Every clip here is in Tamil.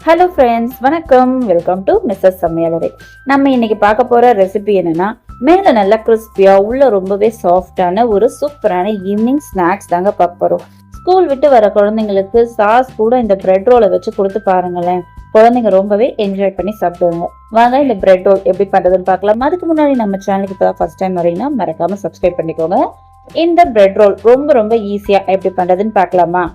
ஹலோ ஃப்ரெண்ட்ஸ், வணக்கம். வெல்கம் டு மிஸ்ஸஸ் சமையலறை. நம்ம இன்னைக்கு பார்க்க போற ரெசிபி என்னன்னா, மேல நல்லா கிறிஸ்பியா உள்ள ரொம்பவே சாஃப்டான ஒரு சூப்பரான ஈவினிங் ஸ்நாக்ஸ் தாங்க பார்க்க போறோம். ஸ்கூல் விட்டு வர குழந்தைங்களுக்கு சாஸ் கூட இந்த பிரெட் ரோலை வச்சு கொடுத்து பாருங்களேன். குழந்தைங்க ரொம்பவே என்ஜாய் பண்ணி சாப்பிடுவாங்க. வாங்க இந்த பிரெட் ரோல் எப்படி பண்றதுன்னு பார்க்கலாம். அதுக்கு முன்னாடி நம்ம சேனலுக்கு இப்போ ஃபர்ஸ்ட் டைம் வரீங்கன்னா மறக்காம சப்ஸ்கிரைப் பண்ணிக்கோங்க. இந்த பிரெட் ரோல் ரொம்ப ஈஸியா எப்படி பண்றதுன்னு பார்க்கலாமா?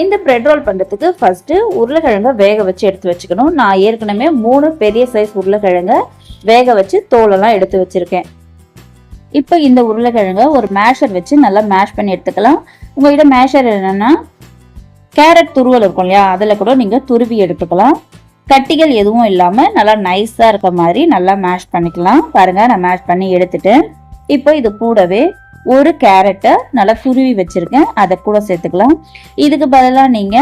இந்த பிரெட் ரோல் பண்றதுக்கு ஃபர்ஸ்ட் உருளைக்கிழங்க வேக வச்சு எடுத்து வச்சுக்கணும். நான் ஏற்கனவே 3 பெரிய சைஸ் உருளைக்கிழங்க வேக வச்சு தோலெல்லாம் எடுத்து வச்சிருக்கேன். இப்போ இந்த உருளைக்கிழங்க ஒரு மேஷர் வச்சு நல்லா மேஷ் பண்ணி எடுத்துக்கலாம். உங்ககிட்ட மேஷர் என்னன்னா கேரட் துருவல் இருக்கும் இல்லையா, அதில் கூட நீங்க துருவி எடுத்துக்கலாம். கட்டிகள் எதுவும் இல்லாம நல்லா நைஸா இருக்க மாதிரி நல்லா மேஷ் பண்ணிக்கலாம். பாருங்க, நான் மேஷ் பண்ணி எடுத்துட்டேன். இப்போ இது கூடவே ஒரு கேரட்டை நல்லா துருவி வச்சிருக்கேன், அதை கூட சேர்த்துக்கலாம். இதுக்கு பதிலாக நீங்க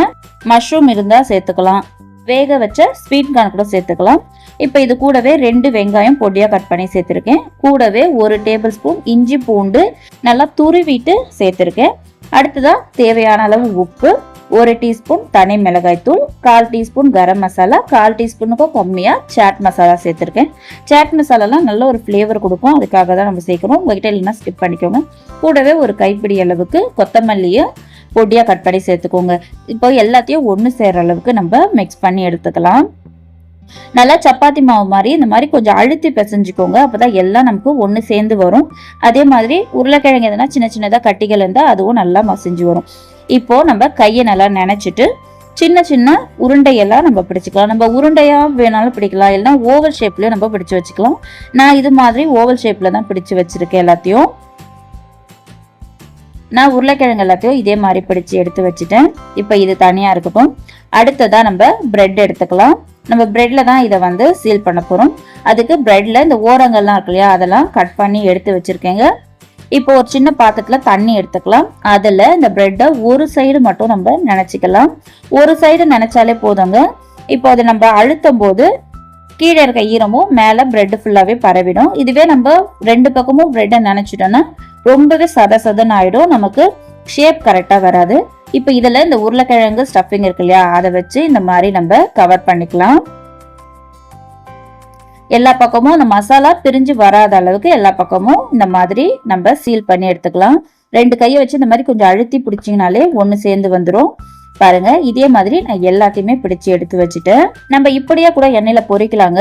மஷ்ரூம் இருந்தா சேர்த்துக்கலாம், வேக வச்ச ஸ்வீட் கார்ன் கூட சேர்த்துக்கலாம். இப்போ இது கூடவே 2 வெங்காயம் பொடியா கட் பண்ணி சேர்த்துருக்கேன். கூடவே 1 டேபிள் ஸ்பூன் இஞ்சி பூண்டு நல்லா துருவிட்டு சேர்த்துருக்கேன். அடுத்ததா தேவையான அளவு உப்பு, 1 டீஸ்பூன் தனி மிளகாய் தூள், 1/4 டீஸ்பூன் கரம் மசாலா, 1/4 டீஸ்பூனுக்கும் கம்மியா சாட் மசாலா சேர்த்திருக்கேன். சாட் மசாலாலாம் நல்ல ஒரு ஃபிளேவர் கொடுக்கும், அதுக்காக தான் நம்ம சேர்க்கணும். உங்ககிட்ட இல்லைன்னா ஸ்கிப் பண்ணிக்கோங்க. கூடவே ஒரு கைப்பிடி அளவுக்கு கொத்தமல்லியை பொடியா கட் பண்ணி சேர்த்துக்கோங்க. இப்போ எல்லாத்தையும் ஒன்று சேர்ற அளவுக்கு நம்ம மிக்ஸ் பண்ணி எடுத்துக்கலாம். நல்லா சப்பாத்தி மாவு மாதிரி இந்த மாதிரி கொஞ்சம் அழுத்தி பிசைஞ்சுக்கோங்க, அப்பதான் எல்லாம் நமக்கு ஒன்று சேர்ந்து வரும். அதே மாதிரி உருளைக்கிழங்கு எதுனா சின்னதா கட்டிகள் இருந்தால் அதுவும் நல்லா மசிஞ்சு வரும். இப்போ நம்ம கையை நல்லா நினைச்சிட்டு சின்ன உருண்டையெல்லாம் நம்ம பிடிச்சிக்கலாம். நம்ம உருண்டையா வேணாலும் பிடிக்கலாம், இல்லைன்னா ஓவல் ஷேப்லயும் நம்ம பிடிச்சு வச்சுக்கலாம். நான் இது மாதிரி ஓவல் ஷேப்ல தான் பிடிச்சு வச்சிருக்கேன் எல்லாத்தையும். நான் உருளைக்கிழங்கு எல்லாத்தையும் இதே மாதிரி பிடிச்சு எடுத்து வச்சுட்டேன். இப்போ இது தனியா இருக்கட்டும். அடுத்ததா நம்ம பிரெட் எடுத்துக்கலாம். நம்ம பிரெட்ல தான் இதை வந்து சீல் பண்ண போறோம். அதுக்கு பிரெட்ல இந்த ஓரங்கள்லாம் இருக்கு இல்லையா, அதெல்லாம் கட் பண்ணி எடுத்து வச்சிருக்கேங்க. இப்போ ஒரு சின்ன பாத்திரத்துல தண்ணி எடுத்துக்கலாம். அதுல இந்த பிரெட்டை ஒரு சைடு மட்டும் நம்ம நினைச்சுக்கலாம். ஒரு சைடு நினைச்சாலே போதுங்க. இப்போ அதை நம்ம அழுத்தும் போது கீழே இருக்க ஈரமும் மேல பிரெட் ஃபுல்லாவே பரவிடும். இதுவே நம்ம 2 பக்கமும் பிரெட்டை நினைச்சிட்டோம்னா ரொம்பவே சதன்னு ஆயிடும், நமக்கு ஷேப் கரெக்டா வராது. இப்போ இதுல இந்த உருளைக்கிழங்கு ஸ்டஃபிங் இருக்கு இல்லையா, அதை வச்சு இந்த மாதிரி நம்ம கவர் பண்ணிக்கலாம். எல்லா பக்கமும் இந்த மசாலா பிரிஞ்சு வராத அளவுக்கு எல்லா பக்கமும் இந்த மாதிரி நம்ம சீல் பண்ணி எடுத்துக்கலாம். 2 கையை வச்சு இந்த மாதிரி கொஞ்சம் அழுத்தி பிடிச்சிங்கனாலே ஒன்று சேர்ந்து வந்துடும். பாருங்க, இதே மாதிரி நான் எல்லாத்தையுமே பிடிச்சி எடுத்து வச்சுட்டேன். நம்ம இப்படியே கூட எண்ணெயில பொரிக்கலாங்க,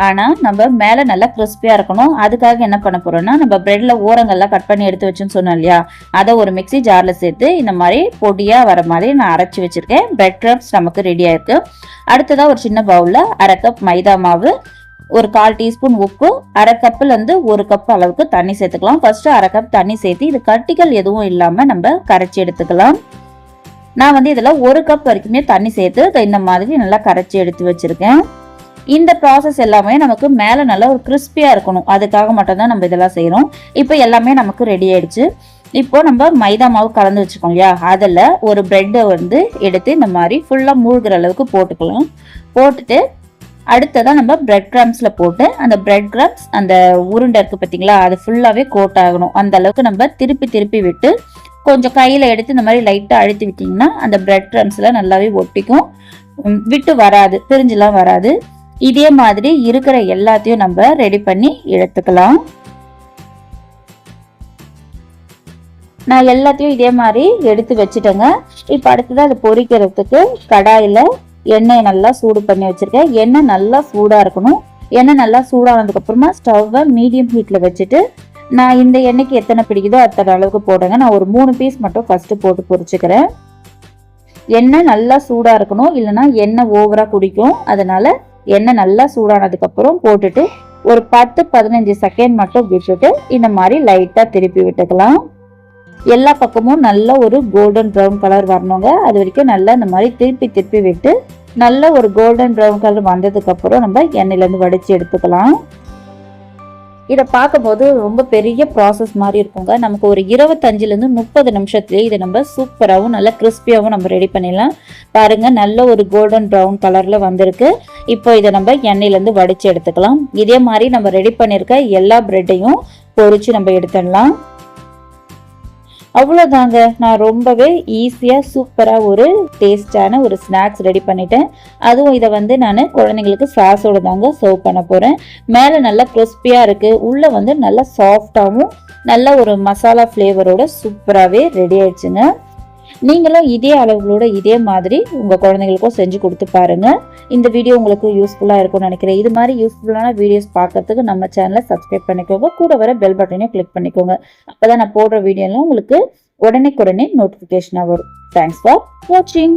ஆனா நம்ம மேல நல்லா கிறிஸ்பியா இருக்கணும். அதுக்காக என்ன பண்ண போறோம்னா, நம்ம பிரெட்ல ஓரங்கள்லாம் கட் பண்ணி எடுத்து வச்சுன்னு சொன்னோம் இல்லையா, அதை ஒரு மிக்ஸி ஜார்ல சேர்த்து இந்த மாதிரி பொடியா வர மாதிரி நான் அரைச்சி வச்சிருக்கேன். பிரெட் கிரம்ஸ் நமக்கு ரெடியா இருக்கு. அடுத்ததா ஒரு சின்ன பவுல்ல 1/2 கப் மைதா மாவு, ஒரு 1/4 டீஸ்பூன் உப்பு, 1/2 கப்ல இருந்து 1 கப் அளவுக்கு தண்ணி சேர்த்துக்கலாம். ஃபர்ஸ்ட் 1/2 கப் தண்ணி சேர்த்து இது கட்டிகள் எதுவும் இல்லாம நம்ம கரைச்சி எடுத்துக்கலாம். நான் வந்து இதுல 1 கப் வரைக்குமே தண்ணி சேர்த்து இந்த மாதிரி நல்லா கரைச்சி எடுத்து வச்சிருக்கேன். இந்த ப்ராசஸ் எல்லாமே நமக்கு மேல நல்லா ஒரு கிறிஸ்பியா இருக்கணும், அதுக்காக மட்டும் தான் நம்ம இதெல்லாம் செய்யறோம். இப்போ எல்லாமே நமக்கு ரெடி ஆயிடுச்சு. இப்போ நம்ம மைதா மாவு கலந்து வச்சுக்கோம் இல்லையா, அதுல ஒரு பிரெட்டை வந்து எடுத்து இந்த மாதிரி ஃபுல்லா மூழ்கிற அளவுக்கு போட்டுக்கலாம். போட்டுட்டு அடுத்ததா நம்ம பிரெட் கிரம்ஸ்ல போட்டு அந்த பிரெட் கிரம்ஸ் அந்த உருண்டை இருக்கு பார்த்தீங்களா, அது ஃபுல்லாவே கோட் ஆகணும். அந்த அளவுக்கு நம்ம திருப்பி விட்டு கொஞ்சம் கையில எடுத்து இந்த மாதிரி லைட்டா அழுத்தி விட்டீங்கன்னா அந்த பிரெட் கிரம்ஸ்ல நல்லாவே ஒட்டிக்கும், விட்டு வராது, பிரிஞ்சுலாம் வராது. இதே மாதிரி இருக்கிற எல்லாத்தையும் நம்ம ரெடி பண்ணி எடுத்துக்கலாம். நான் எல்லாத்தையும் இதே மாதிரி எடுத்து வச்சுட்டேங்க. இப்ப அடுத்தது அதை பொரிக்கிறதுக்கு கடாயில எண்ணெய் நல்லா சூடு பண்ணி வச்சிருக்கேன். எண்ணெய் நல்லா சூடா இருக்கணும். எண்ணெய் நல்லா சூடானதுக்கு அப்புறமா ஸ்டவ்வை மீடியம் ஹீட்ல வச்சுட்டு நான் இந்த எண்ணெய்க்கு எத்தனை பிடிக்குதோ அத்தனை அளவுக்கு போடுங்க. நான் ஒரு 3 பீஸ் மட்டும் ஃபர்ஸ்ட் போட்டு பொரிச்சுக்கிறேன். எண்ணெய் நல்லா சூடா இருக்கணும், இல்லைன்னா எண்ணெய் ஓவரா குடிக்கும். அதனால எண்ணெய் நல்லா சூடானதுக்கு அப்புறம் போட்டுட்டு ஒரு 10-15 செகண்ட் மட்டும் விட்டுட்டு இந்த மாதிரி லைட்டா திருப்பி விட்டுக்கலாம். எல்லா பக்கமும் நல்ல ஒரு கோல்டன் ப்ரௌன் கலர் வரணுங்க. அது வரைக்கும் நல்லா இந்த மாதிரி திருப்பி விட்டு நல்ல ஒரு கோல்டன் ப்ரௌன் கலர் வந்ததுக்கு அப்புறம் நம்ம எண்ணெயில இருந்து வடிச்சு எடுத்துக்கலாம். இதை பார்க்கும்போது ரொம்ப பெரிய ப்ராசஸ் மாதிரி இருக்குங்க. நமக்கு ஒரு 25-30 நிமிஷத்துலேயே இதை நம்ம சூப்பராகவும் நல்லா கிறிஸ்பியாகவும் நம்ம ரெடி பண்ணிடலாம். பாருங்க, நல்ல ஒரு கோல்டன் ப்ரௌன் கலர்ல வந்திருக்கு. இப்போ இதை நம்ம எண்ணெயிலேருந்து வடிச்சு எடுத்துக்கலாம். இதே மாதிரி நம்ம ரெடி பண்ணியிருக்க எல்லா பிரெட்டையும் பொரிச்சு நம்ம எடுத்துடலாம். அவ்வளோதாங்க, நான் ரொம்பவே ஈஸியாக சூப்பராக ஒரு டேஸ்டான ஒரு ஸ்நாக்ஸ் ரெடி பண்ணிட்டேன். அதுவும் இதை வந்து நான் குழந்தைங்களுக்கு சாஸோட தாங்க சர்வ் பண்ண போகிறேன். மேலே நல்லா கிறிஸ்பியாக இருக்குது, உள்ளே வந்து நல்லா சாஃப்டாகவும் நல்ல ஒரு மசாலா ஃப்ளேவரோட சூப்பராகவே ரெடி ஆயிடுச்சுங்க. நீங்களும் இதே அளவுகளோட இதே மாதிரி உங்கள் குழந்தைங்களுக்கும் செஞ்சு கொடுத்து பாருங்கள். இந்த வீடியோ உங்களுக்கு யூஸ்ஃபுல்லாக இருக்கும்னு நினைக்கிறேன். இது மாதிரி யூஸ்ஃபுல்லான வீடியோஸ் பார்க்கறதுக்கு நம்ம சேனலை சப்ஸ்கிரைப் பண்ணிக்கோங்க. கூட வர பெல் பட்டனையும் கிளிக் பண்ணிக்கோங்க. அப்போ தான் நான் போடுற வீடியோலாம் உங்களுக்கு உடனே நோட்டிஃபிகேஷனாக வரும். தேங்க்ஸ் ஃபார் வாட்சிங்.